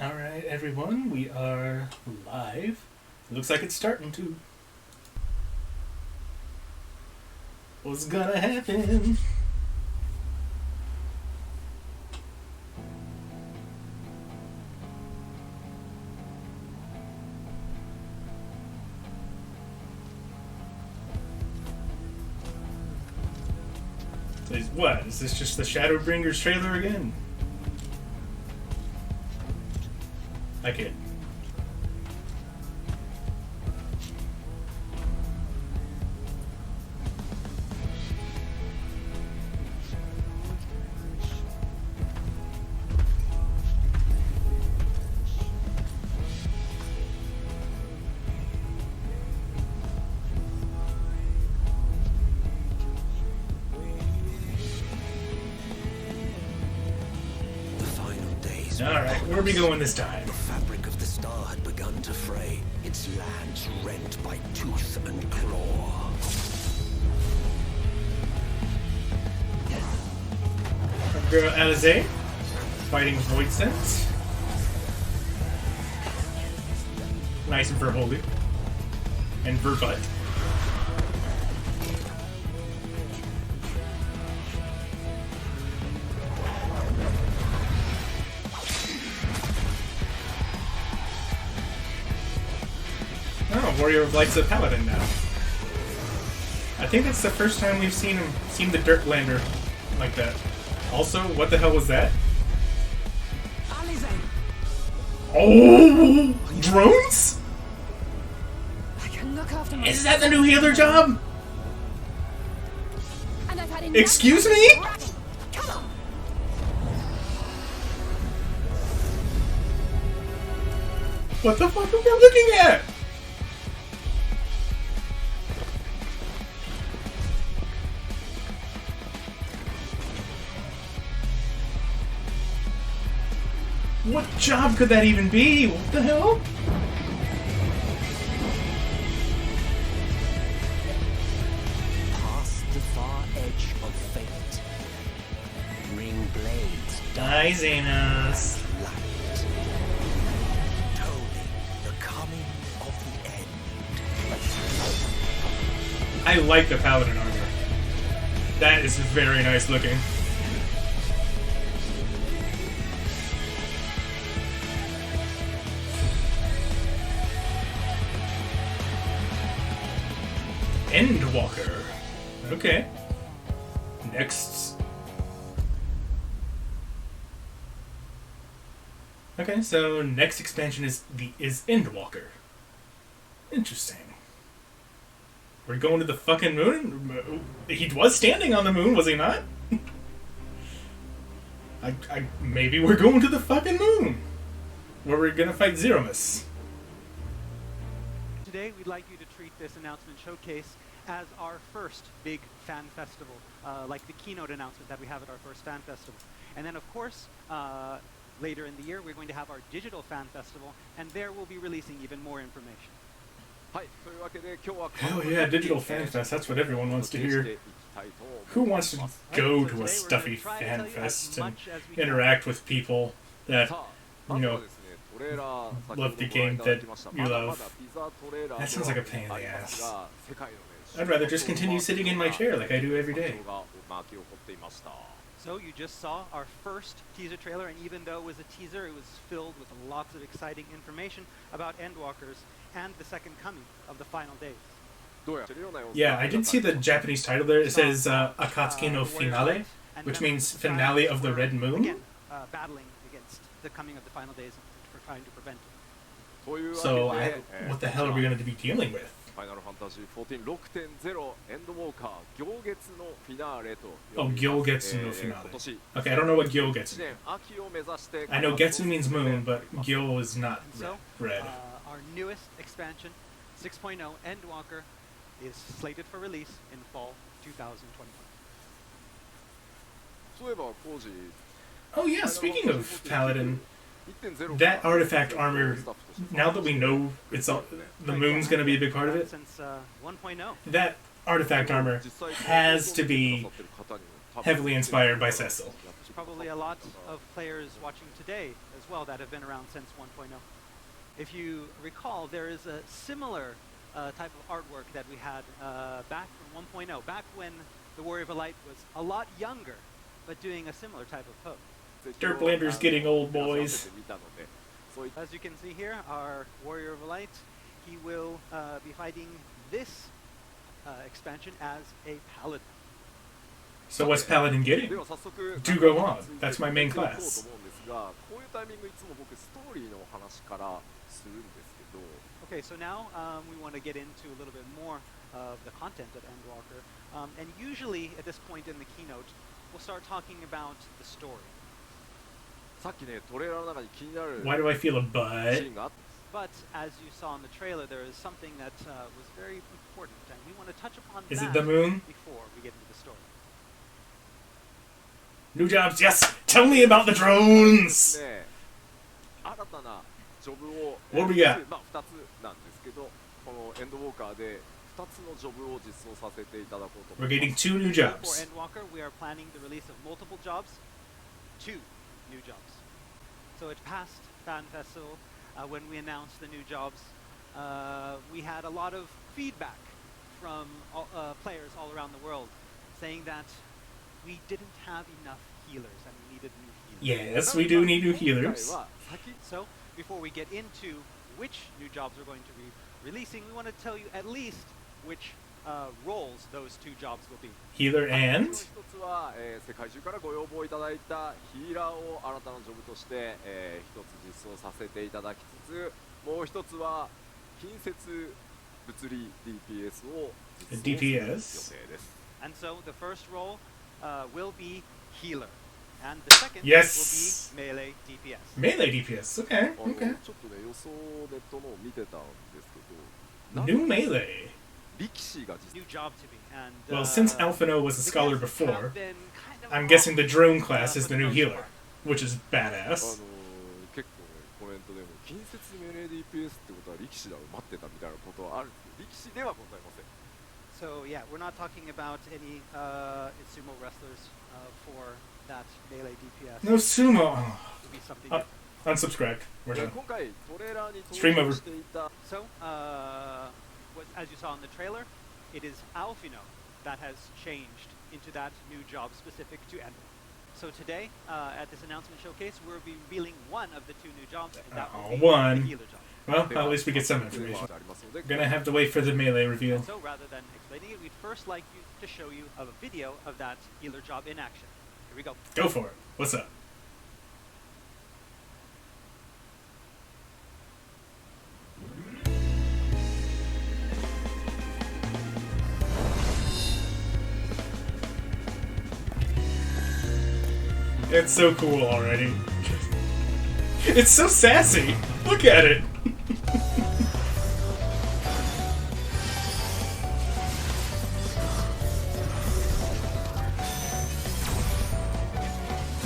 Alright, everyone, we are live. Looks like it's starting to. What's gonna happen? What? Is this just the Shadowbringers trailer again? I kid. Alright, where are we going this time? The fabric of the star had begun to fray, its lands rent by tooth and claw. Our girl Alize, fighting Void Sense. Nice and Verholy. And Verbutt. Oh, Warrior of Light's a paladin now. I think that's the first time we've seen the Dirtlander like that. Also, what the hell was that? Oh, drones? Is that the new healer job? Excuse me? What the fuck are we looking at? What job could that even be? What the hell? Past the far edge of fate. Ring blades Die, Xenos. light. Toning the coming of the end. I like the paladin armor. That is very nice looking. Endwalker. Okay. Next. Okay, so next expansion is Endwalker. Interesting. We're going to the fucking moon? He was standing on the moon, was he not? Maybe we're going to the fucking moon. Where we're gonna fight Zeromus. Today, we'd like you to treat this announcement showcase as our first big fan festival, like the keynote announcement that we have at our first fan festival. And then, of course, later in the year, we're going to have our digital fan festival, and there we'll be releasing even more information. Hell yeah, digital fan fest. That's what everyone wants to hear. Who wants to go to a stuffy fan fest and interact with people that, you know, love the game that you love? That sounds like a pain in the ass. I'd rather just continue sitting in my chair like I do every day. So you just saw our first teaser trailer, and even though it was a teaser, it was filled with lots of exciting information about Endwalkers and the second coming of the final days. Yeah, I did see the Japanese title there. It says Akatsuki no Finale, which means finale of the Red Moon. Again, battling against the coming of the final days and trying to prevent it. So, what the hell are we going to be dealing with? Final Fantasy XIV 6.0 Endwalker Gyogetsu no Finaleと Oh, Gyogetsu no Finale. Okay, I don't know what Gyogetsu means. I know Getsu means moon, but Gyo is not red. Our newest expansion, 6.0 Endwalker, is slated for release in fall 2021. Oh yeah, speaking of Paladin, that artifact armor, now that we know it's all, the moon's going to be a big part of it, Since 1.0. that artifact armor has to be heavily inspired by Cecil. There's probably a lot of players watching today as well that have been around since 1.0. If you recall, there is a similar type of artwork that we had back from 1.0, back when the Warrior of Light was a lot younger, but doing a similar type of pose. Derplander's getting old, boys. As you can see here, our Warrior of Light, he will be fighting this expansion as a Paladin. So what's Paladin getting? Do go on. That's my main class. Okay, so now we want to get into a little bit more of the content of Endwalker. And usually at this point in the keynote, we'll start talking about the story. Why do I feel a butt? But as you saw in the trailer, there is something that was very important, and we want to touch upon Is that it the moon? before we get into the story. New jobs, yes! Tell me about the drones! What do we got? We're getting 2 new jobs. For Endwalker, we are planning the release of multiple jobs, 2 new jobs. So at past Fan Festival, when we announced the new jobs, we had a lot of feedback from players all around the world saying that we didn't have enough healers and we needed new healers. Yes, we do need new healers. So before we get into which new jobs we're going to be releasing, we want to tell you at least which roles those 2 jobs will be. Healer and? 一つは、世界中からご要望いただいたヒーラーを新たなジョブとして、一つ実装させていただきつつ、もう一つは近接物理 DPS を実装する予定です。And so the first role will be healer, and the second Yes. will be melee DPS. Melee DPS, okay, okay. ちょっとね予想ネットのを見てたんですけど、 New melee. 力士が New job to me, and Well, since Alphino was a the scholar guys before, have been kind of I'm guessing the off, drone class is for the new most healer, part. which is あ badass. の結構ねコメントでも近接メレー DPS ってことは力士だを待ってたみたいなことはあるんですけど、力士ではございません。 So yeah, we're not talking about any sumo wrestlers for that melee DPS. No sumo. It'll be something different. Unsubscribed. We're done. 今回トレーラーに Stream 登 over. 場していた So, as you saw in the trailer, it is Alphino that has changed into that new job specific to Endwalker. So today, at this announcement showcase, we'll be revealing one of the 2 new jobs, and that will be one. the healer job. Well, at least we get some information. Gonna have to wait for the melee reveal. So rather than explaining it, we'd first like you to show you a video of that healer job in action. Here we go. Go for it. What's up? It's so cool already. It's so sassy. Look at it.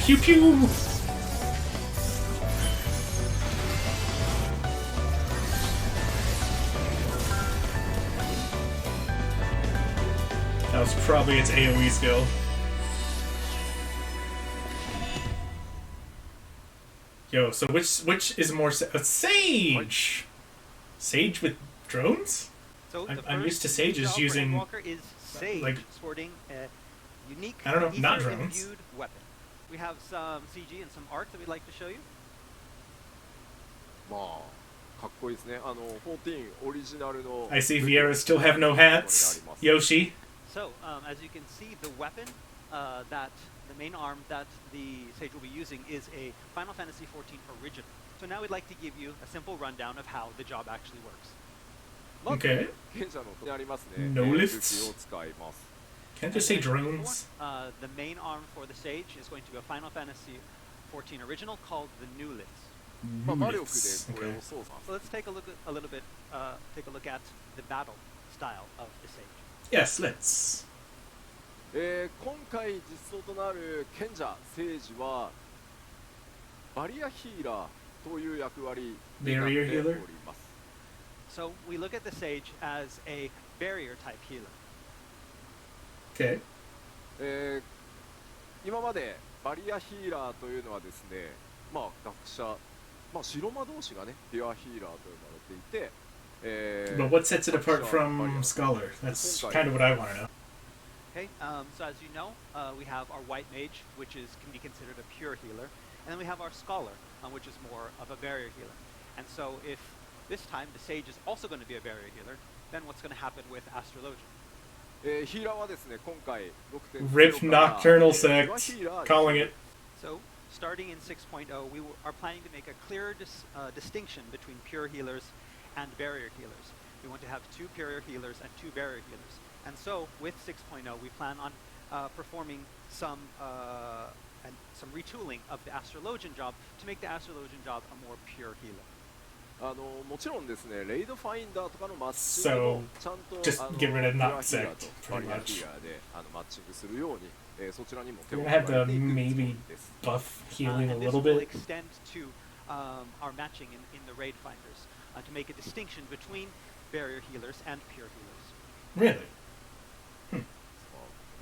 Pew pew. That was probably its AoE skill. Yo, so which is more Sage? Sage with drones? So I'm used to Sage Sages using Endwalker is Sage like sporting a unique I don't know, not ether drones. imbued weapon. We have some CG and some art that we'd like to show you. まあかっこいいですね。14オリジナルの I see Vieira still have no hats. Yoshi. So, as you can see, the weapon the main arm that the Sage will be using is a Final Fantasy XIV original. So now we'd like to give you a simple rundown of how the job actually works. Okay. 賢者の手にありますね。 No 武 lifts. 器を使います。 Can't just say drones. The main arm for the Sage is going to be a Final Fantasy XIV original called the New Lids. まあ魔力で Myths. これを Okay. 操作。 So let's take a look at take a look at the battle style of the Sage. Yes, let's. 今回実装となる賢者聖司はバリアヒーラーという役割になっております。 So we look at the Sage as a barrier type healer. Okay. 今までバリアヒーラーというのはですね、まあ学者まあ白魔同士がねピュアヒーラーと呼ばれていて、But what sets it apart from Scholar? That's kind of what I want to know. Okay, so as you know, we have our White Mage, which can be considered a pure healer, and then we have our Scholar, which is more of a barrier healer. And so if this time the Sage is also going to be a barrier healer, then what's going to happen with Astrologian? ヒーラーはですね今回 Rip Nocturnal Sect, calling it. So, starting in 6.0, we are planning to make a clearer distinction between pure healers and barrier healers. We want to have 2 pure healers and 2 barrier healers. And so, with 6.0, we plan on performing some retooling of the Astrologian job to make the Astrologian job a more pure healer. もちろんですね、レイドファインダーとかのマッチング So, もちゃんと just get rid of ピュア Not ヒーラー Sect, とバ pretty リア much. ヒーラーでマッチングするように、そちらにも手 We're を gonna 加 have え to ていくつも maybe りです buff healing a And this little will bit. extend to our matching in the raid finders to make a distinction between barrier healers and pure healers. Really?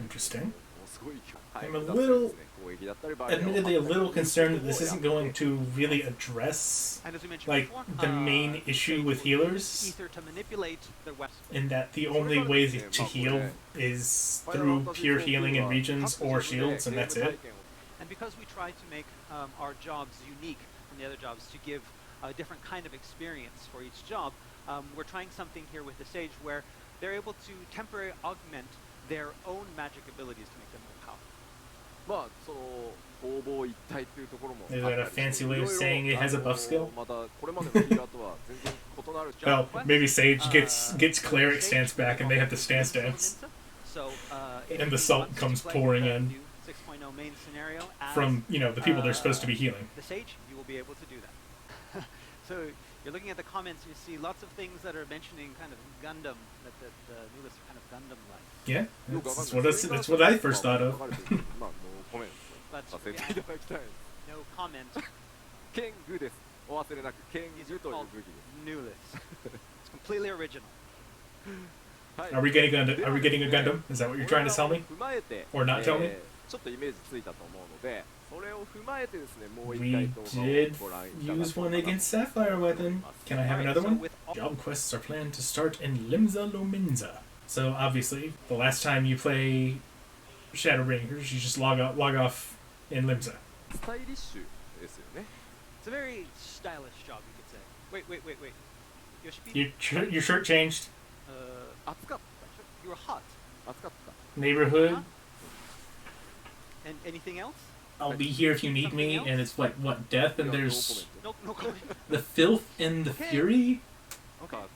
Interesting. もうすごい I'm a はい little, ですね攻撃だったりバリアを admittedly, a little concerned that this isn't going to really address And as we mentioned like before, the main issue with healers, Ether to manipulate the weapon. in that the only way to heal is through pure healing in regions or shields, and that's it. And because we try to make our jobs unique from the other jobs to give a different kind of experience for each job, we're trying something here with the Sage where they're able to temporarily augment their own magic abilities to make them more powerful. まあその攻防一体っていうところも Is that a fancy way of saying it has a buff skill? またこれまでのヒーラーとは全然異なる Well, maybe Sage gets cleric stance back, and they have the stance dance, So, and the salt comes pouring in 6.0 main scenario as, from the people they're supposed to be healing. the Sage, you will be able to do that. So you're looking at the comments, you see lots of things that are mentioning kind of Gundam, that the new lists are kind of Gundam-like. Yeah, that's what I first thought of. まあもうコメン But トさせていただきたい no comment. 剣具ですお忘れなく剣 These 具 are という called 武器です new lists. It's completely original. はい Are we getting a Gundam? Is that what you're trying to tell me? 踏まえて Or not tell me? ちょっとイメージついたと思うのでそれを踏まえてですねもう一 We 回動画を did ご覧いただ use こう one かなと against Sapphire Weapon. Can I have Alright, another so one? with all- Job quests are planned to start in Limza Lominza. So obviously, the last time you play Shadowbringers, you just log off in Limza. スタイリッシュですよね It's a very stylish job, you could say. Wait. Yoshipede, Your shirt changed. 暑かっ you were hot. た暑かった Neighborhood. And anything else? I'll be here if you need me. And it's like what death, and there's No comment. the filth and the fury, か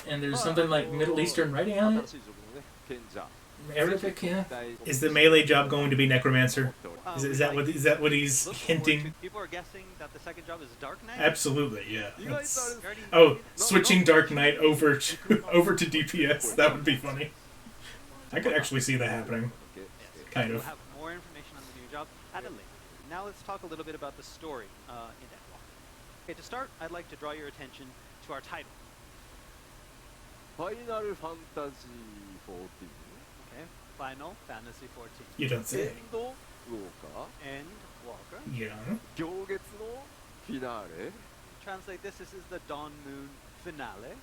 and there's something like Middle Eastern writing on 新 it. しいジョブのね賢者 Arabic, yeah. 大 Is the melee job going to be Necromancer? 持っており Is that what he's Look forward hinting? to- People are guessing that the second job is Dark Knight. Absolutely, yeah. 意外とあれ That's- です Already- Oh, switching Dark Knight over to DPS. That would be funny. I could actually see that happening. Kind We'll of. have more information on the new job at a later. Now let's talk a little bit about the story in Endwalker. Okay, to start, I'd like to draw your attention to our title. ファイナルファンタジー Okay, Final Fantasy XIV. You don't 14エ say. ンドウォーカ Endwalker. Yeah. ー行月のフィナーレ Translate this is the Dawn Moon finale.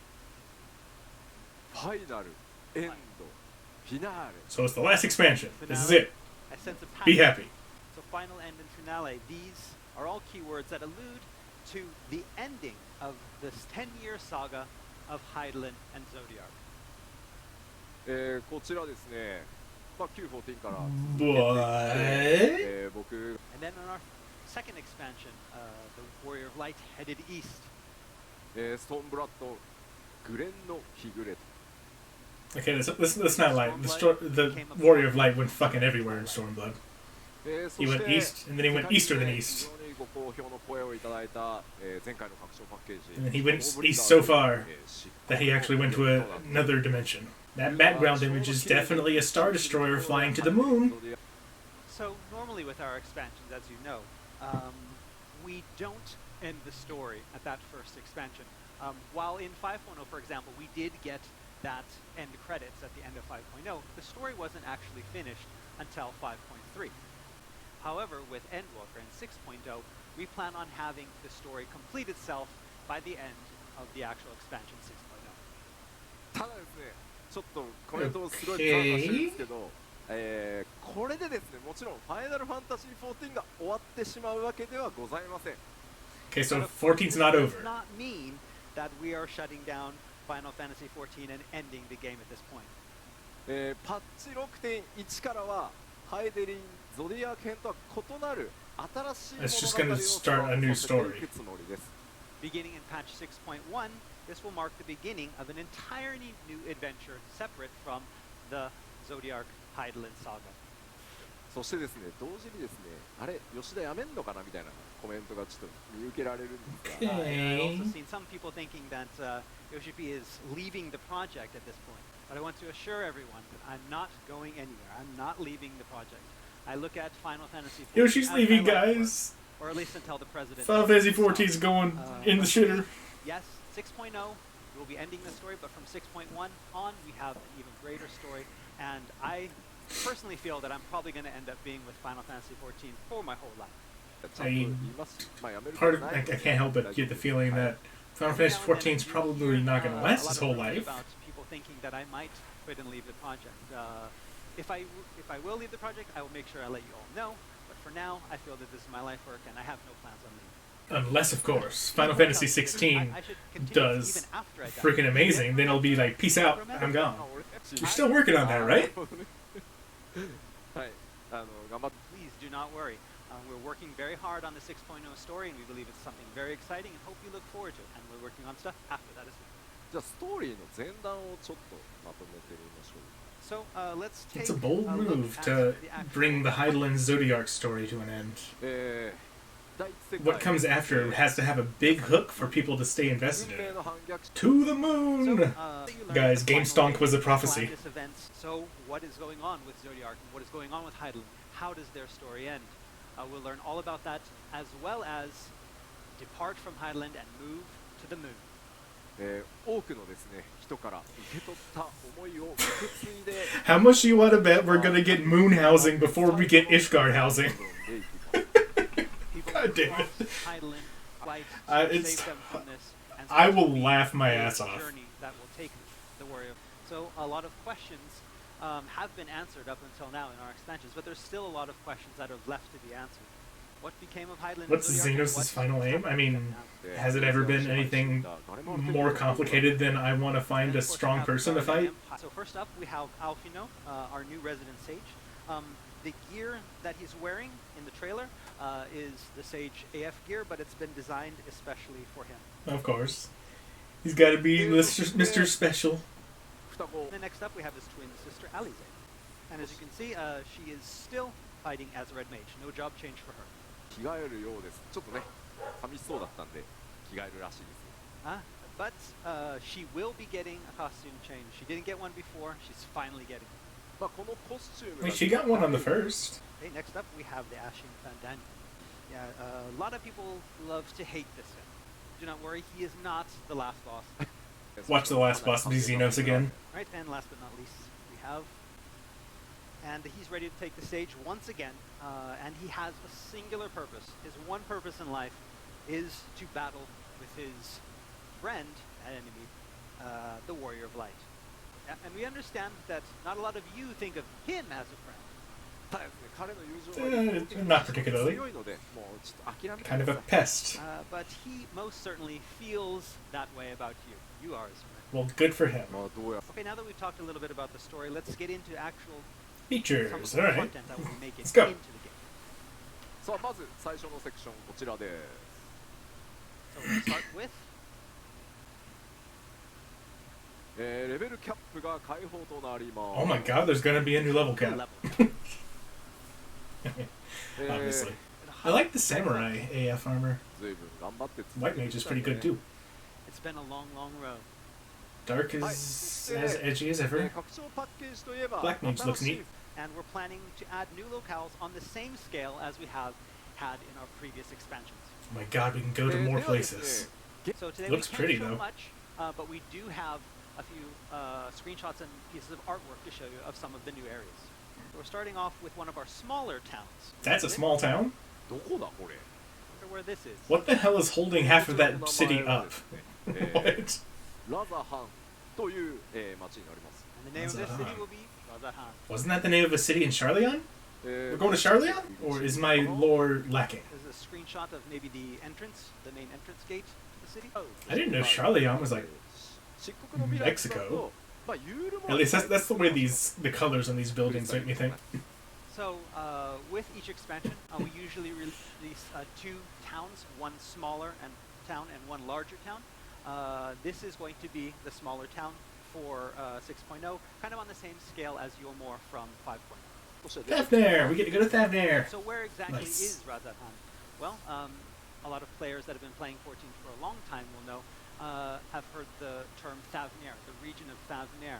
ファイナルエンドフィナーレ So it's the last expansion. This is it. A sense of Be passion. happy. So final end and finale, these are all keywords that allude to the ending of this 10-year saga of Hydaelyn and Zodiac. こちらですね、まあ、Q14 から What? 僕 And then on our second expansion, the Warrior of Light headed east. ストーンブラッドグレンの日暮れ Okay, let's not lie. The Warrior of Light went fucking everywhere in Stormblood. そ He し went て east, and then he went easter than east. 非常にご好評の声をいただいた、前回の拡張パッケージ And he went east so far that he actually went to another dimension. That background image is definitely a Star Destroyer flying to the moon. So normally with our expansions, as you know, we don't end the story at that first expansion. While in 5.0, for example, we did get that end credits at the end of 5.0, the story wasn't actually finished until 5.3. However, with Endwalker and 6.0, we plan on having the story complete itself by the end of the actual expansion 6.0. ただですね、ちょっとコメントをすごい参加してるんですけど、これでですね、もちろんファイナルファンタジー14が終わってしまうわけではございません。Okay, so 14's not over. Does not mean that we are shutting down Final Fantasy 14 and ending the game at this point. パッチ 6.1 からはハイデリン・ゾディアーク編とは異なる新しい It's just 物語 gonna を start a new させてい story. くつもりです。Beginning in patch 6.1, this will mark the beginning of an entirely new adventure separate from the Zodiac Hydaelyn saga. そしてですね、同時にですね、あれ、吉田やめんのかなみたいなコメントがちょっと見受けられるんですが、I've Okay. also seen some people thinking that Yoshipi is leaving the project at this point. But I want to assure everyone that I'm not going anywhere. I'm not leaving the project. I look at Final Fantasy 14 Yoshi's as my leaving, life work, guys. or at least until the president. Final Fantasy 14's going in the shitter. Yes, 6.0 will be ending the story, but from 6.1 on, we have an even greater story. And I personally feel that I'm probably going to end up being with Final Fantasy 14 for my whole life. I can't help but get the feeling that Final Fantasy 14's probably not going to last his whole life. About people thinking that I might quit and leave the project. If I will leave the project, I will make sure I let you all know. But for now, I feel that this is my life work, and I have no plans on leaving. Unless, of course, Final Fantasy 16 does freaking amazing, then it'll be like, peace out, I'm gone. You're still working on that, right? はい、頑張って。 Please do not worry. We're working very hard on the 6.0 story, and we believe it's something very exciting, and hope you look forward to it. And we're working on stuff after that as well. じゃあストーリーの前段をちょっとまとめてみましょう。 So let's take It's a bold look move at to the actual bring the Hydaelyn Zodiac story to an end. 第一世界 What comes after has to have a big hook for people to stay invested 運 in 命 it. の反逆 To the So, moon! you learned Guys, the Game final Stonk was a days of prophecy. Atlantis events. So what is going on with Zodiac and what is going on with Hydaelyn? How does their story end? We'll learn all about that, as well as depart from Hydaelyn and move to the moon. 多くのですね人から受け取った思いを受け継いで How much do you want to bet we're gonna get moon housing before we get Ishgard housing? People God damn it. cross Hydaelyn, fight, It's- save them from this, and I so will we laugh my a ass off. journey that will take the warrior. So a lot of questions have been answered up until now in our expansions, but there's still a lot of questions that are left to be answered. What became of Hydaelyn? and What's Zodiac, and Xenos' what final aim? I mean, now? has it ever been anything more complicated than I want to find And a of course, we strong have person to Guardian fight? Empire. So first up, we have Alfino, our new resident sage. The gear that he's wearing in the trailer is the Sage AF gear, but it's been designed especially for him. Of course. He's got to be Mr. Special. 双子 And next up, we have his twin sister, Alize. And as you can see, she is still fighting as a red mage. No job change for her. 着替えるようです。ちょっとね寂しそうだったんで着替えるらしいです。 But she will be getting a costume change. She didn't get one before. She's finally getting it. まあこのコスチューム Wait, she got one on the first. Okay, next up, we have the Ashin Fandaniel. Yeah, a lot of people love to hate this guy. Do not worry, he is not the last boss. Watch the last boss be Xenos again. Right, and last but not least, we have... And he's ready to take the stage once again, and he has a singular purpose. His one purpose in life is to battle with his friend and enemy, the Warrior of Light. And we understand that not a lot of you think of him as a friend. ただですね彼の友情は Not particularly. 強いのでもうちょっと諦めて Kind of く a ださい。 pest. But he most certainly feels that way about you. You are his friend. Well, good for him. まあどうや Okay, now that we've talked a little bit about the story, let's get into actual some of Features, the alright. content that we'll be making Let's go. into the game. さあまず最初のセクションこちらです。 So we'll start with レベルキャップが開放となります。 Oh my god, there's gonna be a new level new cap. level. Obviously. I like the samurai AF armor. 随分頑張って作 White って mage き is た pretty んで good too. It's been a long, long road. Dark is as edgy as え ever. 拡張パッケージといえば Black mage looks 新しい neat. And we're planning to add new locales on the same scale as we have had in our previous expansions. Oh my god, we can go to more ではですね places. So today Looks we pretty, can't show though. much, but we do have a few screenshots and pieces of artwork to show you of some of the new areas. So we're starting off with one of our smaller towns. That's a small town? どこだこれ wonder where this is. What the hell is holding half of that city up? What? ラザハンという、町になります。 And the name of this city will be Razahan. Wasn't that the name of a city in Charleon? We're going to Charleon? Or is my lore lacking? This is a screenshot of maybe the entrance, the main entrance gate to the city. Oh. I didn't know Charleon was like Mexico. At least that's the way the colors on these buildings make me think. So, with each expansion, we usually release 2 towns, one smaller town and one larger town. This is going to be the smaller town for 6.0, kind of on the same scale as Yomor from 5.0. Thavnair! We get to go to Thavnair! So where exactly Nice. is Razahan? Well, a lot of players that have been playing 14 for a long time will know, have heard the term Thavnair, the region of Thavnair,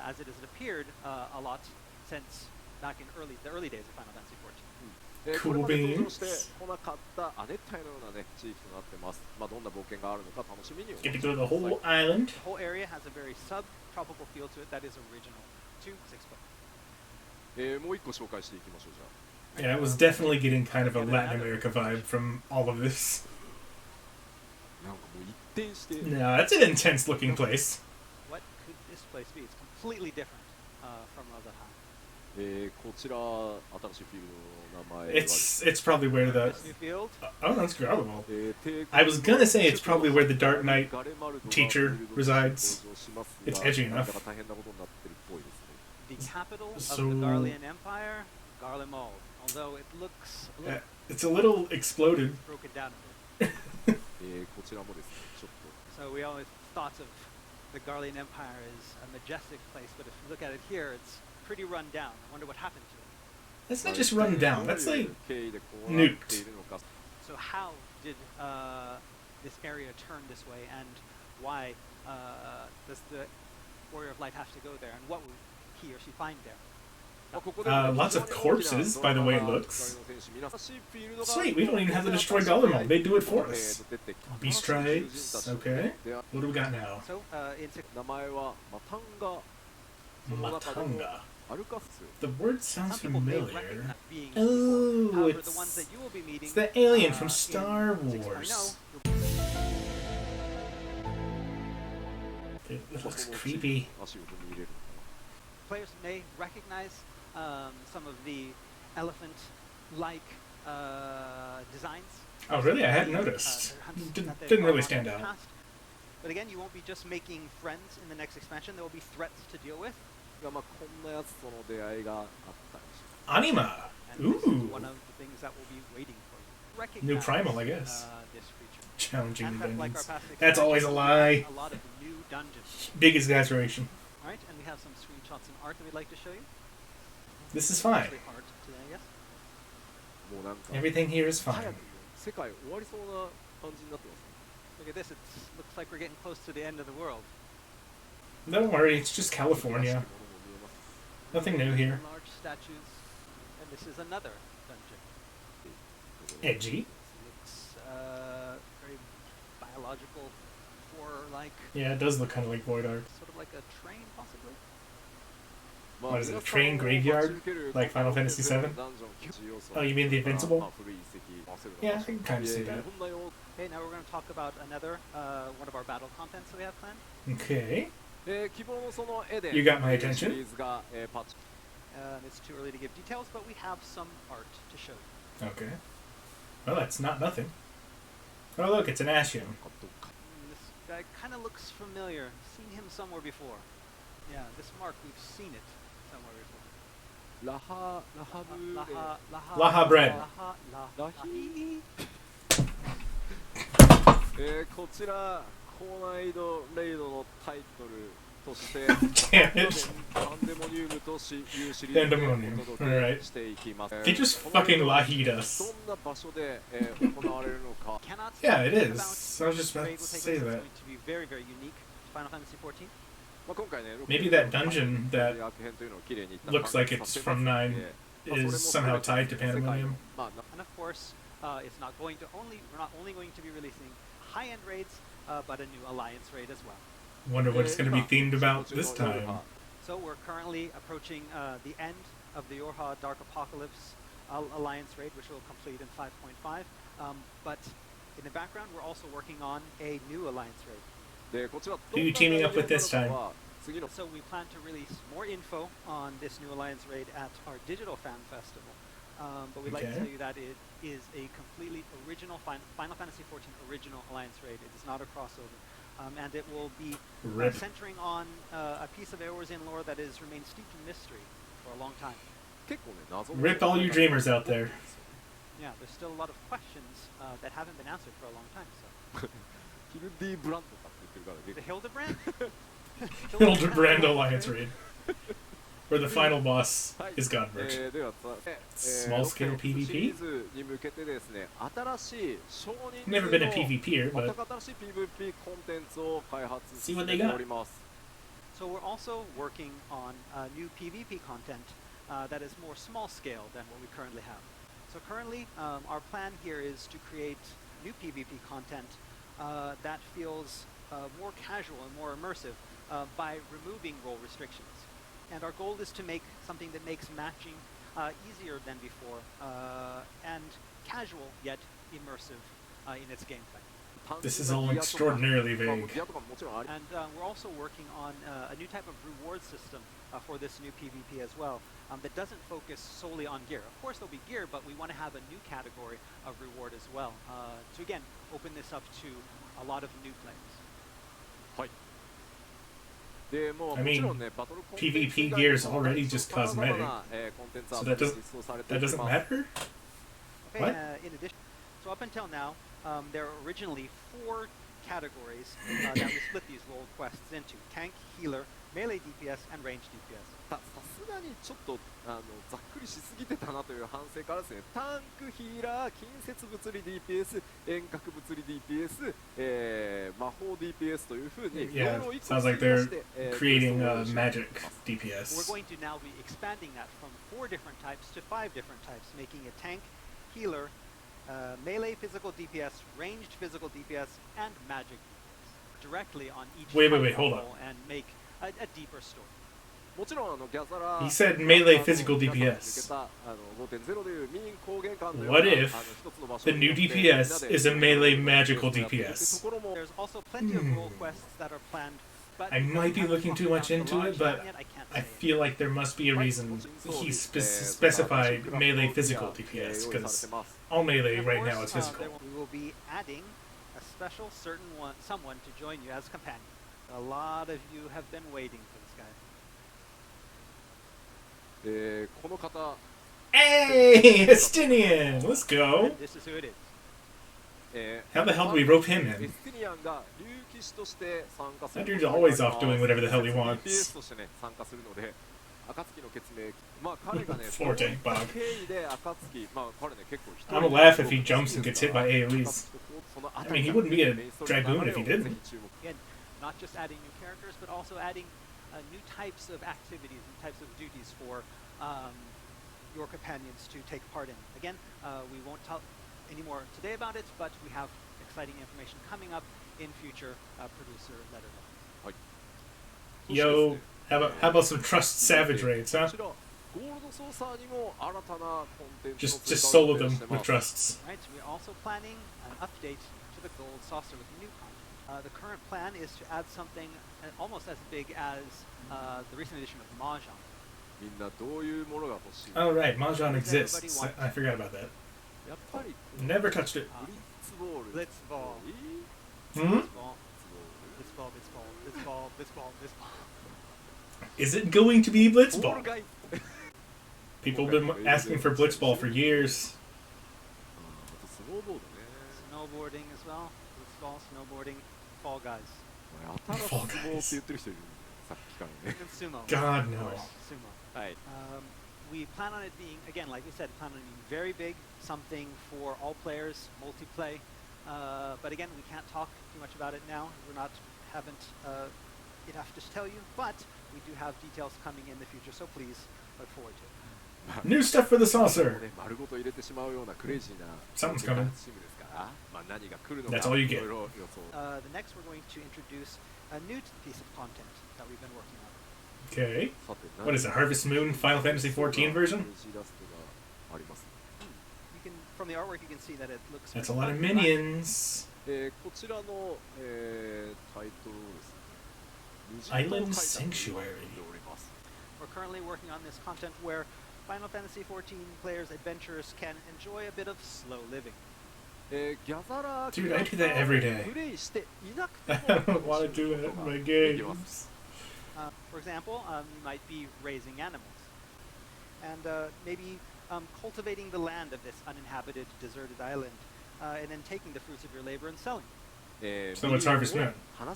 as it has appeared a lot since back in the early days of Final Fantasy 14. Cool これまで登場 beans. してこなかった亜熱帯のようなね地域となってます。まあどんな冒険があるのか楽しみに思い Get ま to す。 go to the whole island. The whole area has a very subtropical feel to it that is original to 6.0. もう一個紹介していきましょうじゃあ。 Yeah, I was definitely getting kind of a Latin America vibe from all of this. なんかもう一転して No, that's an intense looking place. What could this place be? It's completely different from Razahan. こちら新しいフィールドの名前は It's probably where the This new field. oh no, it's Garlemald. 帝 I was gonna say it's probably where the Dark Knight ガレマルドが teacher フィールドに resides. 登場しますが It's edgy なん enough. だか大変なことになってるっぽいですね。 The capital of So- the Garlean Empire, Garlemald. Although it looks a little It's a little exploded. broken down a bit. こちらもですねちょっと So we always thought of the Garlean Empire as a majestic place, but if you look at it here, it's pretty run down. I wonder what happened to it. That's not just run down. That's like 経緯でこうなっているのか So how did this area turn this way, and why does the Warrior of Light have to go there, and what would he or she find there? まあここで lots of corpses, by the way it looks. Sweet, we don't even have to destroy Garlemald. They do it for us. Beast tribes. Okay. What do we got now? So in 名前はマタンガその中でも Matanga. アルカフス The word sounds some people may familiar. recognize being Oh, However, the ones that you will be meeting, It's the alien from in Star 6.0, Wars. It looks creepy. 足を踏み入れる players may recognize some of the elephant-like designs. Oh, really? I hadn't Their noticed. hunts Didn't that they've really gone on stand in the out. past. But again, you won't be just making friends in the next expansion. There will be threats to deal with. がまあこんなやつとの出会いがあったりし Anima. And this is Ooh. one of the things that will be waiting for you. New Recognize, primal, I guess. This creature. Challenging And like our dungeons. past That's always a lie. a lot of new dungeons. Big exaggeration. All right, and we have some screenshots and art that we'd like to show you. This is fine. Actually, art today, I guess. もうなんか Everything here is 早 fine. く世界終わりそうな感じになってます Look at this. It looks like we're getting close to the end of the world. Don't worry, it's just ね California. らしきものも見えます Nothing new here. Large statues, and this is another dungeon. Edgy. Looks very biological, horror-like, Yeah, it does look kind of like Void Art. sort of like a train, possibly. まあ What is it, 皆さん train を graveyard? 待ち受ける Like Final Fantasy VII? ダンジョン要素 Oh, you mean the Invincible? まあ古い遺跡合わせるの Yeah, か I can kind of see いや that. いろんなよ Okay, now we're going to talk about another one of our battle contents that we have planned. Okay. 希望のその絵で You got my シ attention. リーズが、パッチ It's too early to give details, but we have some art to show you. Okay. Well, that's not nothing. Oh, look, it's an Ashium. なんかどっか This guy kind of looks familiar. Seen him somewhere before. Yeah, this mark, we've seen it somewhere before. ラハブ Laha bread. Laha. こちら高難易度レイドのタイトルとして Damn it. パンデモニウムというシリーズで Pandemonium. お届 Alright. けしていきます。 They just fucking Lahid us. どんな場所で、行われるのか Cannot Yeah, it speak is. about I was just about raid to will take say place. It's that. going to be very, very unique to Final Fantasy 14. まあ今回ね Maybe that dungeon that 悪編というのを綺麗に looks like it's from 9 is somehow tied to Pandemonium. まあ And of course, it's not going to we're not only going to be releasing high-end raids, but a new Alliance raid as well. Wonder what it's going to be themed about this time. So we're currently approaching the end of the Yorha Dark Apocalypse Alliance raid, which will complete in 5.5. But in the background, we're also working on a new alliance raid. でこちら Who are you teaming up with this time? 次の So we plan to release more info on this new alliance raid at our digital fan festival. But we'd like to Okay. tell you that it is a completely original Final Fantasy XIV original alliance raid. It is not a crossover. And it will be Rip. centering on a piece of Eorzean lore that has remained steeped in mystery for a long time. 結構ね謎の Rip all you dreamers out there. Yeah, there's still a lot of questions that haven't been answered for a long time. So ヒルディブランドかって言ってるからね the Hildebrand? Hildebrand Alliance Raid. Where the final boss はい is Godbert. では Small scale シ PvP? リーズに向けてですね新しい少人数 Never been a の PvPer, 全 but く新しい PvP コンテンツを開発 See 進 what め they て got. おります So we're also working on new PvP content that is more small scale than what we currently have. So currently, our plan here is to create new PvP content that feels more casual and more immersive by removing role restrictions. And our goal is to make something that makes matching easier than before and casual yet immersive in its gameplay. this is all extraordinarily まあ vague. ギアとかももちろんあり And we're also working on a new type of reward system for this new PvP as well that doesn't focus solely on gear. Of course there'll be gear, but we want to have a new category of reward as well. To again, open this up to a lot of new players. はいでもう I もちろ mean, んねバトルコンテンツ以 PvP 外 gear に is も already just 様々 cosmetic. なコンテンツア So ート that が doesn't 実装されて that いき doesn't ます matter? Okay, What? in addition, so up until now, there are originally 4 categories that we split these role quests into: tank, healer, melee DPS, and range DPS. さすがにちょっとざっくりしすぎてたなという反省からですねタンクヒーラー近接物理 DPS 遠隔物理 DPS、魔法 DPS というふうに Yeah, いろいろ一個 sounds like 追加 they're して、creating テストを magic We're DPS. going to now be expanding that from 4 different types to 5 different types, making it tank, healer, melee physical DPS, ranged physical DPS, and magic DPS. Directly on each Wait, type hold of up. role and make a deeper story. もちろんギャザラ He said melee physical ギャザラに DPS. 向けた5.0 でいう民高原館のような What if 一つの場所 The に new よってみんな DPS で is a melee みんなで magical やっていく DPS. ところも There's also plenty of role quests that are planned, but I might be haven't looking talked too much about the into it, launch but time yet. I can't I say. feel like there must be a reason he specified melee physical DPS, because all melee Of right course, now is physical. we will be adding a special someone to join you as companion. A lot of you have been waiting for this guy. この方 Hey, Estinian! Let's go! And this is who it is. How the hell do we rope him エ in? スティニアンが竜騎士として参加する That dude's always off doing whatever the hell he wants. DPS としてね参加するので暁の決命まあ彼がね Floor tank bug. 経緯で暁まあ彼ね結構一人 I'm gonna laugh if he jumps and gets hit by AoEs. その I mean, he wouldn't be a dragoon if he didn't. Again, not just adding new characters, but also adding new types of activities, new types of duties for your companions to take part in. Again, we won't talk any more today about it, but we have exciting information coming up in future producer letter. Yo, how about some Trust Savage raids, huh? こちらゴールドソーサーにも新たなコンテンツの Just 追加を solo 予定 them してま with す trusts. Right, so we're also planning an update to the Gold Saucer with new content. The current plan is to add something almost as big as the recent edition of Mahjong. みんなどういうものが欲しい Oh right, Mahjong exists. I forgot about that. やっぱり Never touched it. ブリッツボール Blitzball. Hmm? Blitzball, Blitzball, Blitzball, Blitzball. Is it going to be ボール Blitzball? ガイ People have been asking for Blitzball for years. あとスノーボードね Snowboarding as well. Blitzball, snowboarding, Fall Guys. やたら相撲って言ってる人いるさっきからね And sumo. God, Of no. course, sumo. はい We plan on it being, again, like we said, plan on it being very big, something for all players, multiplay. But again, we can't talk too much about it now. Haven't enough to tell you, but we do have details coming in the future, so please look forward to it. New stuff for the saucer. ね丸ごと入れてしまうようなクレイジーな Something's チー coming. ムですからまあ何が来るのか That's all you get. いろいろ予想 The next, we're going to introduce a new piece of content that we've been working on. Okay. さて What is it, Harvest Moon Final Fantasy XIV version? クレイジーラストがあります You can from the artwork, you can see that it looks. That's a lot of minions. こちらの、タイトルですね。 Island Sanctuary. We're currently working on this content where Final Fantasy XIV players, adventurers can enjoy a bit of slow living. Dude, I do that every day. I don't want to do it in my games. For example, you might be raising animals and maybe cultivating the land of this uninhabited, deserted island, and then taking the fruits of your labor and selling. So let's harvest moon. So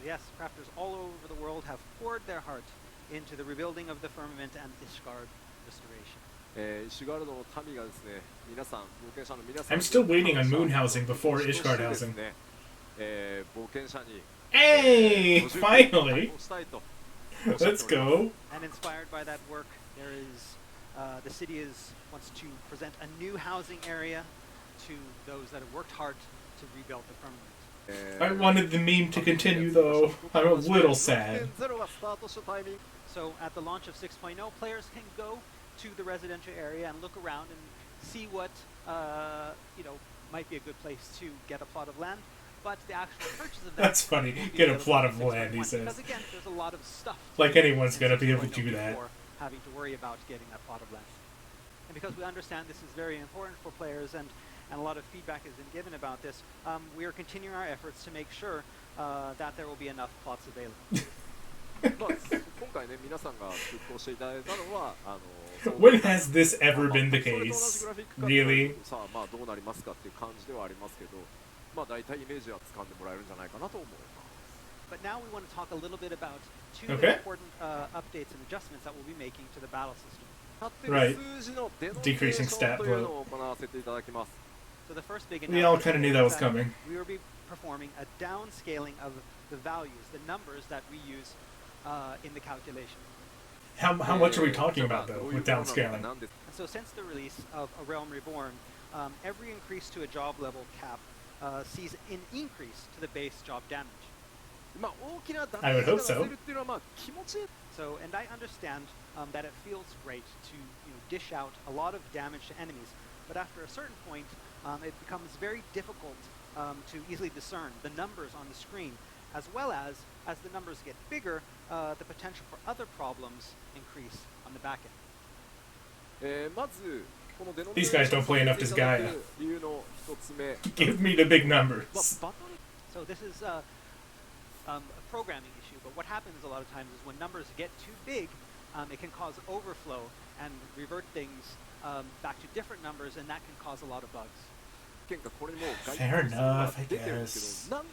yes, crafters all over the world have poured their heart into the rebuilding of the firmament and Ishgard restoration. I'm still waiting on moon housing before Ishgard housing. Hey! Finally! Let's go! And inspired by that work, there is the city wants to present a new housing area to those that have worked hard to rebuild the firmament. I wanted the meme to continue though. I'm a little sad. So at the launch of 6.0, players can go to the residential area and look around and see what might be a good place to get a plot of land. But the actual purchase of that That's funny. Get a plot of land, he says. Because again, there's a lot of stuff. Like anyone's gonna be able to do that. Having to worry about getting that plot of land. And because we understand this is very important for players and a lot of feedback has been given about this, we are continuing our efforts to make sure that there will be enough plots available. When has this ever been the case? Really? But now we want to talk a little bit about two Okay. important updates and adjustments that we'll be making to the battle system. Right. Decreasing stat bloat. So the first big We all announcement kind of knew that was is coming. we will be performing a downscaling of the values, the numbers that we use in the calculation. How much are we talking about though with downscaling? And so since the release of A Realm Reborn, every increase to a job level cap sees an increase to the base job damage. I would hope so. So, and I understand that it feels great to dish out a lot of damage to enemies, but after a certain point, it becomes very difficult to easily discern the numbers on the screen, as well as the numbers get bigger, the potential for other problems increase on the back end. These guys don't play enough as Gaia. Give me the big numbers. So this is a programming issue, but what happens a lot of times is when numbers get too big, it can cause overflow and revert things back to different numbers, and that can cause a lot of bugs. Fair enough, I guess. You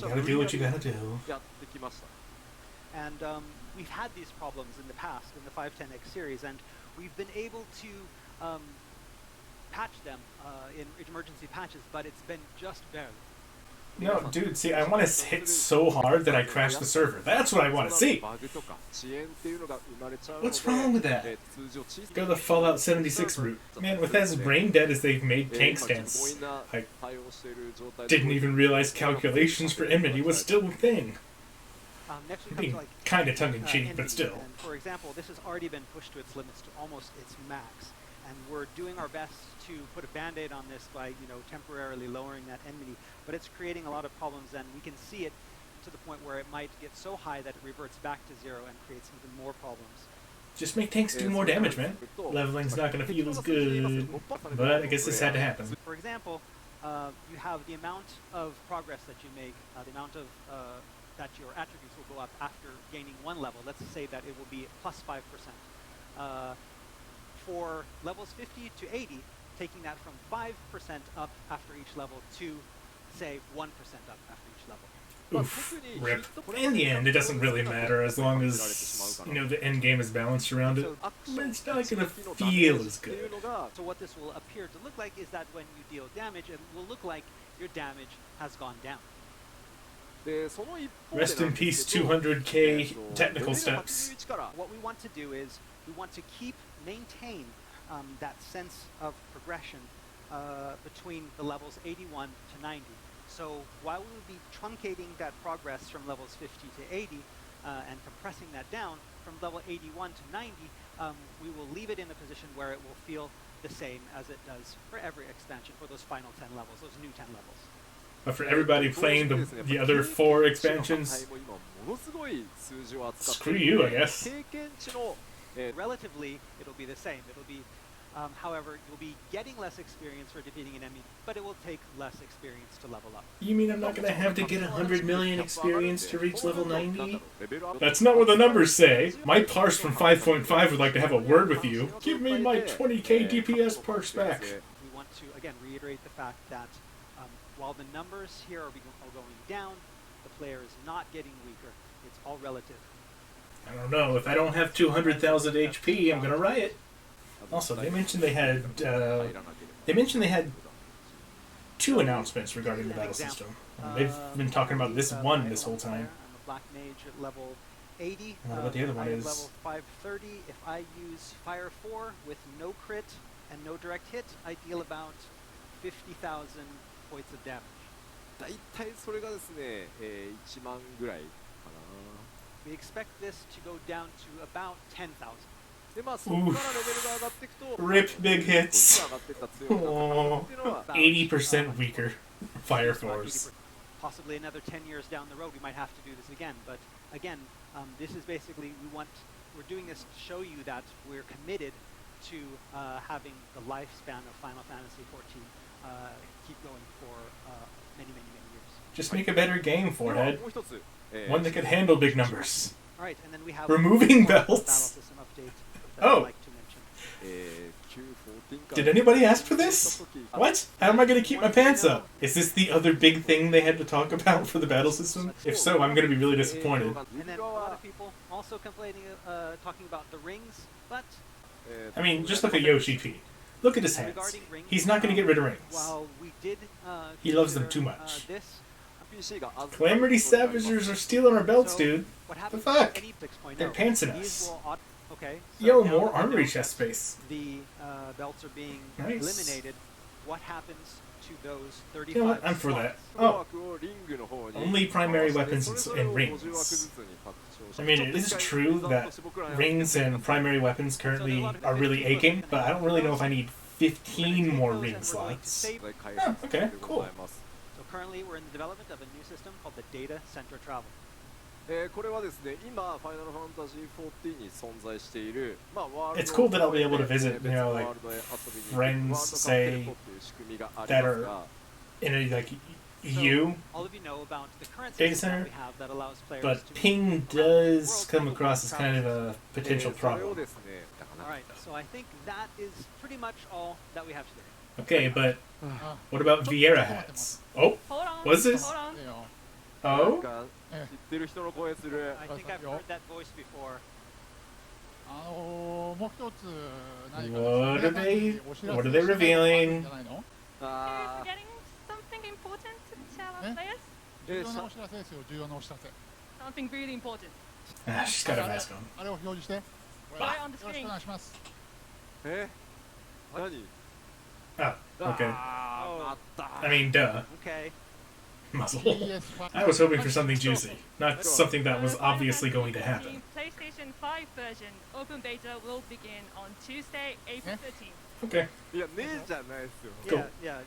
gotta do what you gotta do. And we've had these problems in the past in the 510X series, and we've been able to patch them in emergency patches, but it's been just barely. No, dude, see, I want to hit so hard that I crash the server. That's what I want to see. What's wrong with that? Go the Fallout 76 route. Man, with as brain dead as they've made tank stance, I didn't even realize calculations for enmity was still a thing. Next we Being come to kind of tongue-in-cheek, but NVE, still. and for example, this has already been pushed to its limits, to almost its max, and we're doing our best to put a band-aid on this by temporarily lowering that enmity, but it's creating a lot of problems, and we can see it to the point where it might get so high that it reverts back to zero and creates even more problems. Just make tanks do more damage, man. Leveling's not gonna feel as good, but I guess this had to happen. For example, you have the amount of progress that you make, the amount of that your attributes will go up after gaining one level. Let's say that it will be plus 5%. For levels 50 to 80, taking that from 5% up after each level to, say, 1% up after each level. Oof, rip. In the end, it doesn't really matter as long as, the end game is balanced around it. It's not gonna feel as good. So what this will appear to look like is that when you deal damage, it will look like your damage has gone down. Rest in peace, 200k technical steps. What we want to do is we want to maintain that sense of progression between the levels 81 to 90. So while we will be truncating that progress from levels 50 to 80 and compressing that down from level 81 to 90, we will leave it in a position where it will feel the same as it does for every expansion, for those final 10 levels, those new 10 levels. But for everybody playing the other 4 expansions, screw you, I guess. Relatively, it'll be the same. It'll be, however, you'll be getting less experience for defeating an enemy, but it will take less experience to level up. You mean I'm not going to have to get 100 million experience to reach level 90? That's not what the numbers say. My parse from 5.5 would like to have a word with you. Give me my 20k DPS parse back. We want to, again, reiterate the fact that while the numbers here are going down, the player is not getting weaker. It's all relative. I don't know. If I don't have 200,000 HP, I'm going to riot. Also, they mentioned they had 2 announcements regarding the battle system. They've been talking about this one this whole time. I'm a Black Mage at level 80. I don't know what the other one is. Level 530. If I use Fire 4 with no crit and no direct hit, I deal about 50,000 points of damage. 大体それがですね、1万ぐらいかな。 We expect this to go down to about 10,000. でまあそこからレベルが上がっていくと Rip big hits. 上がっていった強くなったかなっていうのは 80% weaker Fire Force. Possibly another 10 years down the road, we might have to do this again. But again, this is basically we're doing this to show you that we're committed to having the lifespan of Final Fantasy XIV keep going for many, many, many years. Just make a better game, Forehead. もう一つ One that could handle big numbers. All right, and then we have Removing one more belts. battle system update that Oh. I'd like to mention. Did anybody ask for this? What? How am I going to keep my pants up? Is this the other big thing they had to talk about for the battle system? If so, I'm going to be really disappointed. And then a lot of people also complaining, talking about the rings, but I mean, just look at Yoshi P. Look at his hands. He's not going to get rid of rings. while we did He loves them consider, too much. This, Calamity Savagers are stealing our belts, So, dude. what happens The fuck? with any 6.0, They're pantsing these us. will okay. So Yo, now more that we armory know chest space. The belts are being Nice. eliminated. What happens to those 35 You know what? I'm for that. slots? Oh, only primary weapons and rings. I mean, it is true that rings and primary weapons currently are really aching, but I don't really know if I need 15 more ring slots. Oh, okay, cool. So currently we're in the development of a new system called the Data Center Travel. これはですね、今ファイナルファンタジー14に存在している、まあワールド It's cool that I'll be able to visit, 別 you の know, ワ like ールドへ遊びに行く friends ワールドカプセル say という仕組みがあり that ます are が、 in a, like, So, U, all of you know about the current Data system center, that we have that allows players but to ping does come across as kind of a potential それを problem. ですね、だから All right, so I think that is pretty much all that we have today. Okay, but what about Vieira hats? Oh, what's this? Oh? なんか知ってる人の声する。 I think I've heard that voice before. What are they revealing? あ Getting something important to tell our players? ー、Something really important. Ah, she's got a mask on. Right on the screen. 何 Oh, okay. あった。 I mean, duh. Okay. Muzzle. I was hoping for something juicy, not something that was obviously going to happen. The PlayStation 5 version open beta will begin on Tuesday, April 13th. Okay. いや、ねえじゃないですよ。 Cool. Yeah.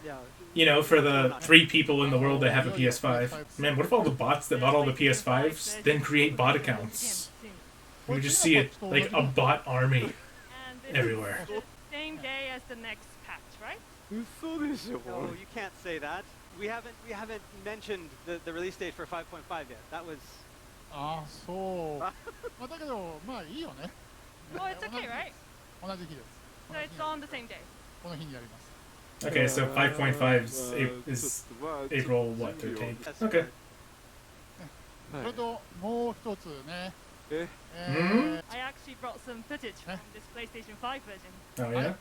You know, for the 3 people in the world that have a PS5, man, what if all the bots that bought all the PS5s then create bot accounts? We would just see it, like, a bot army And this everywhere. is the same day as the next patch, right? 嘘でしょ。 No, you can't say that. We haven't mentioned the release date for 5.5 yet. That was Oh, it's okay, right? So it's on the same day. Okay, so 5.5 is April, what, 13th? that's Okay. え、 Hmm? I actually brought some footage from this PlayStation 5 version. Oh, yeah?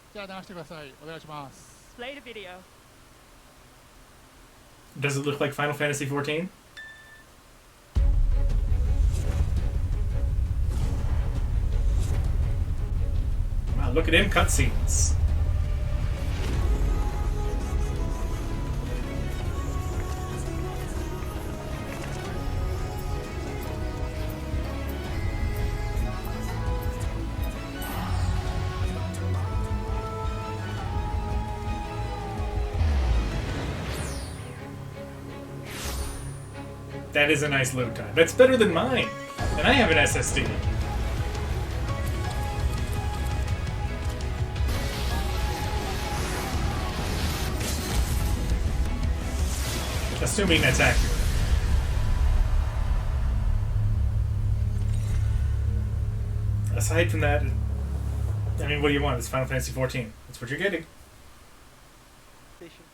Play the video. Does it look like Final Fantasy XIV? Wow, look at him cutscenes. That is a nice load time. That's better than mine. And I have an SSD. Assuming that's accurate. Aside from that, I mean, what do you want? It's Final Fantasy XIV. That's what you're getting.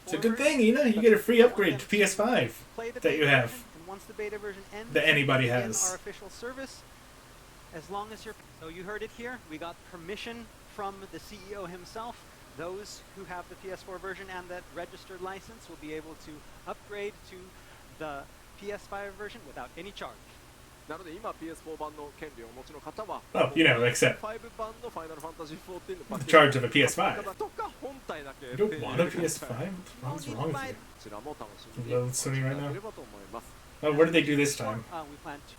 It's a good thing, you know. You get a free upgrade to PS5 that you have. And once the beta version ends, that anybody begin has. Our official service, as long as you're. So you heard it here. We got permission from the CEO himself. Those who have the PS4 version and that registered license will be able to upgrade to the PS5 version without any charge. なので今 PS4 版の権利をお持ちの方は Oh, you know, except 5版の Final Fantasy XIV のパッケージ charge of a PS5. とか本体だけ You don't want a PS5? What's wrong with こちらも楽しみに you? Load Sony right いただ now? ければと思います Oh, where did they do this time? We plan to.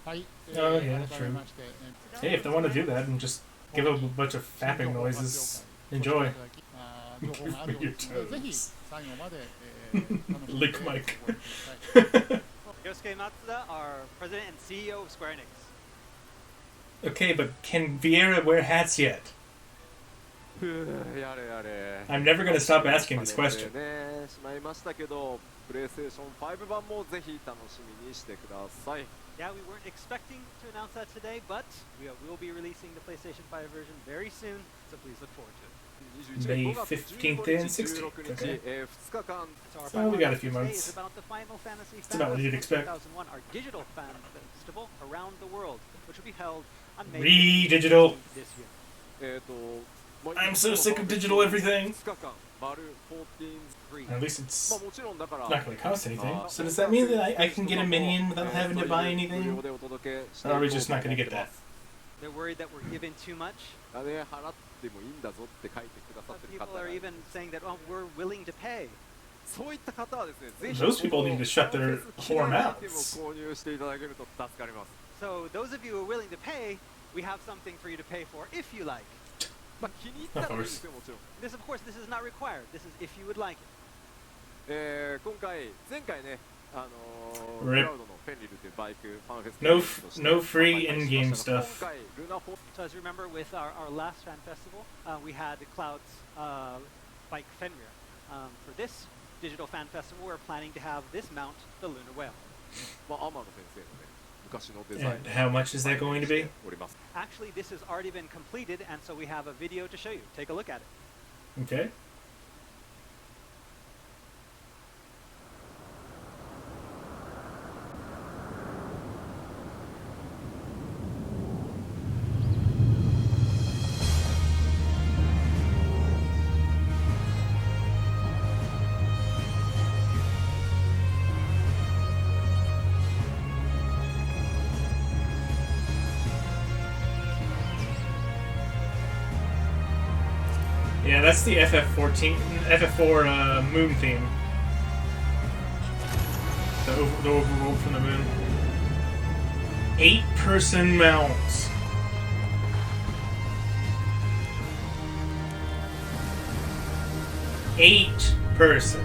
はい、 Oh, yeah, 改めまして Hey, if they want to do that and just give a bunch of fapping noises, enjoy. 情報があるようですのでぜひ最後まで、楽しんで Lick mic. ご覧ください Yosuke Matsuda, our president and CEO of Square Enix. Okay, but can Vieira wear hats yet? ふうやれやれ I'm never going to stop asking this question. ねしまいましたけどプレイステーション5版もぜひ楽しみにしてください Yeah, we weren't expecting to announce that today, but we will be releasing the PlayStation 5 version very soon, so please look forward to it. May 15th and 16th. Okay. 2日間 So our So we got a few Final Fantasy months. is about the Final Fantasy It's about what you'd Festival expect. 2001, our digital fan festival around the world, which will be held on May Re-digital. 15th this year. I'm so sick of digital everything. 2日間丸14 At least it's まあもちろんだから not going to cost anything. So does that mean that I can get a minion without having to buy anything? Or are we just not going to get that? They're worried that we're giving too much. あれ払ってもいいんだぞって書いてくださってる方 People が are even saying that, oh, we're willing to pay. そういった方はですねぜひ Those people need to shut their whore アイテム mouths. を購入していただけると助かります So those of you who are willing to pay, we have something for you to pay for if you like. まあ気に入ったらいいですよもちろん This, of course, this is not required. This is if you would like it. 今回前回ねク Rip. ラウドのフェンリルというバイクファンフェス No free in-game 今 stuff. 回ルナフォ So as you remember, with our last fan festival, we had Cloud's bike Fenrir. For this digital fan festival, we're planning to have this mount, the Lunar Whale. まあ天野先生のね昔のデザイン And how much is that going to be? おります Actually, this has already been completed, and so we have a video to show you. Take a look at it. Okay. Yeah, that's the FF4 moon theme. The overworld from the moon. 8-person mounts. Eight person.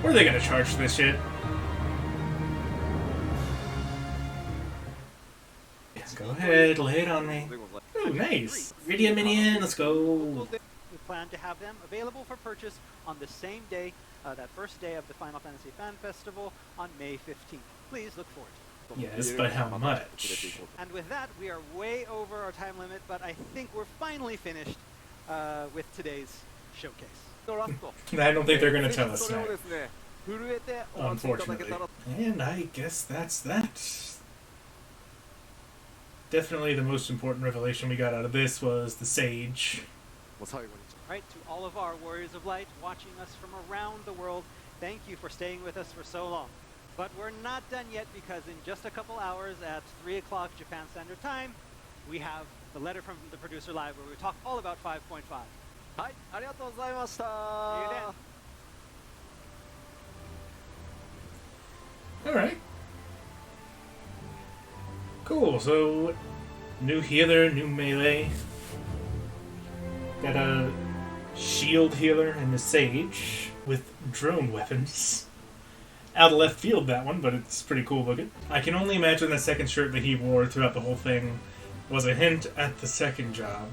What are they gonna charge for this shit? Yes, go ahead, lay it on me. でございます Oh, nice. Video minion, let's go. We plan to have them available for purchase on the same day, that first day of the Final Fantasy Fan Festival on May 15th. Please look forward to it. Yes, but how much? And with that, we are way over our time limit, but I think we're finally finished with today's showcase. のラスト I don't think they're gonna tell ぜひ us それを now. ですね震えてお待ちいただけ Unfortunately. たら And I guess that's that. Definitely the most important revelation we got out of this was the Sage. もう最後に Right, to all of our Warriors of Light watching us from around the world, thank you for staying with us for so long. But we're not done yet because in just a couple hours at 3 o'clock Japan Standard Time, we have the letter from the producer live where we talk all about 5.5. はいありがとうございました See you then. Alright. Cool, so New healer, new melee. Got a shield healer and a sage with drone weapons. Out of left field, that one, but it's pretty cool looking. I can only imagine the second shirt that he wore throughout the whole thing was a hint at the second job.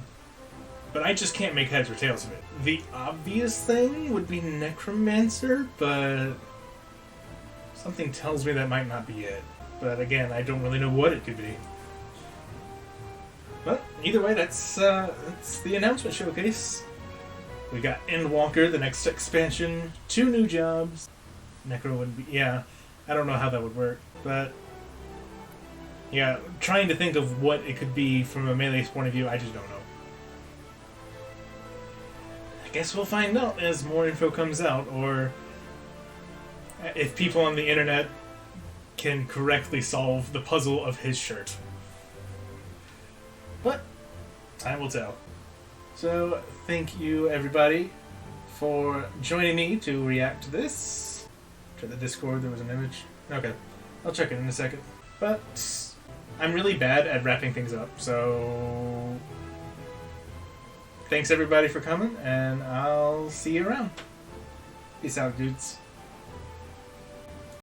But I just can't make heads or tails of it. The obvious thing would be Necromancer, but something tells me that might not be it. But again, I don't really know what it could be. But either way, that's the announcement showcase. We got Endwalker, the next expansion, 2 new jobs. Necro would be, yeah, I don't know how that would work, but yeah, trying to think of what it could be from a melee's point of view, I just don't know. I guess we'll find out as more info comes out, or if people on the internet can correctly solve the puzzle of his shirt. But time will tell. So, thank you everybody for joining me to react to this. Check the Discord, there was an image. Okay, I'll check it in a second. But I'm really bad at wrapping things up, so thanks everybody for coming, and I'll see you around. Peace out, dudes.